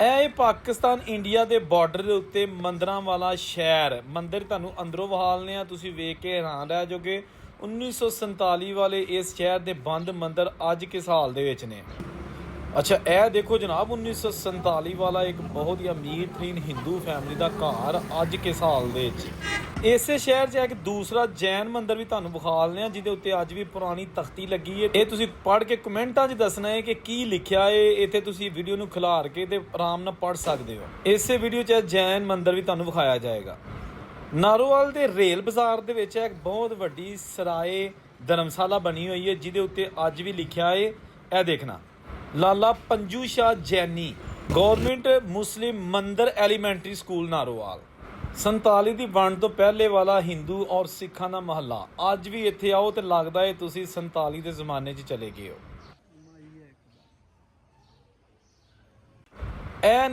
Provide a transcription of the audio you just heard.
ਇਹ ਪਾਕਿਸਤਾਨ ਇੰਡੀਆ ਦੇ ਬਾਰਡਰ ਦੇ ਉੱਤੇ ਮੰਦਰਾਂ ਵਾਲਾ ਸ਼ਹਿਰ। ਮੰਦਿਰ ਤੁਹਾਨੂੰ ਅੰਦਰੋਂ ਵਿਖਾਲਨੇ ਆ, ਤੁਸੀਂ ਵੇਖ ਕੇ ਹੈਰਾਨ ਰਹਿ ਜਾਓਗੇ। 1947 ਵਾਲੇ ਇਸ ਸ਼ਹਿਰ ਦੇ ਬੰਦ ਮੰਦਿਰ ਅੱਜ ਕਿਸ ਹਾਲ ਦੇ ਵਿੱਚ ਨੇ। ਅੱਛਾ, ਇਹ ਦੇਖੋ ਜਨਾਬ, 1947 ਵਾਲਾ ਇੱਕ ਬਹੁਤ ਹੀ ਅਮੀਰ ਤਰੀਨ ਹਿੰਦੂ ਫੈਮਿਲੀ ਦਾ ਘਰ ਅੱਜ ਕਿਸ ਹਾਲ ਦੇ ਵਿੱਚ। ਇਸੇ ਸ਼ਹਿਰ 'ਚ ਇੱਕ ਦੂਸਰਾ ਜੈਨ ਮੰਦਿਰ ਵੀ ਤੁਹਾਨੂੰ ਵਿਖਾਲਨੇ ਆ, ਜਿਹਦੇ ਉੱਤੇ ਅੱਜ ਵੀ ਪੁਰਾਣੀ ਤਖਤੀ ਲੱਗੀ ਹੈ। ਇਹ ਤੁਸੀਂ ਪੜ੍ਹ ਕੇ ਕਮੈਂਟਾਂ 'ਚ ਦੱਸਣਾ ਹੈ ਕਿ ਕੀ ਲਿਖਿਆ ਹੈ। ਇੱਥੇ ਤੁਸੀਂ ਵੀਡੀਓ ਨੂੰ ਖਿਲਾਰ ਕੇ ਤੇ ਆਰਾਮ ਨਾਲ ਪੜ੍ਹ ਸਕਦੇ ਹੋ। ਇਸੇ ਵੀਡੀਓ 'ਚ ਜੈਨ ਮੰਦਿਰ ਵੀ ਤੁਹਾਨੂੰ ਵਿਖਾਇਆ ਜਾਏਗਾ। ਨਾਰੋਵਾਲ ਦੇ ਰੇਲ ਬਾਜ਼ਾਰ ਦੇ ਵਿੱਚ ਇੱਕ ਬਹੁਤ ਵੱਡੀ ਸਰਾਏ ਧਰਮਸ਼ਾਲਾ ਬਣੀ ਹੋਈ ਹੈ, ਜਿਹਦੇ ਉੱਤੇ ਅੱਜ ਵੀ ਲਿਖਿਆ ਹੈ, ਇਹ ਦੇਖਣਾ, ਲਾਲਾ ਪੰਜੂ ਸ਼ਾਹ ਜੈਨੀ ਗੌਰਮੈਂਟ ਮੁਸਲਿਮ ਮੰਦਰ ਐਲੀਮੈਂਟਰੀ ਸਕੂਲ ਨਾਰੋਵਾਲ। 47 ਦੀ ਵੰਡ ਤੋਂ ਪਹਿਲੇ ਵਾਲਾ ਹਿੰਦੂ ਔਰ ਸਿੱਖਾਂ ਦਾ ਮਹੱਲਾ। ਅੱਜ ਵੀ ਇੱਥੇ ਆਓ ਤੇ ਲੱਗਦਾ ਹੈ ਤੁਸੀਂ 47 ਦੇ ਜ਼ਮਾਨੇ 'ਚ ਚਲੇ ਗਏ ਹੋ। ਇਹ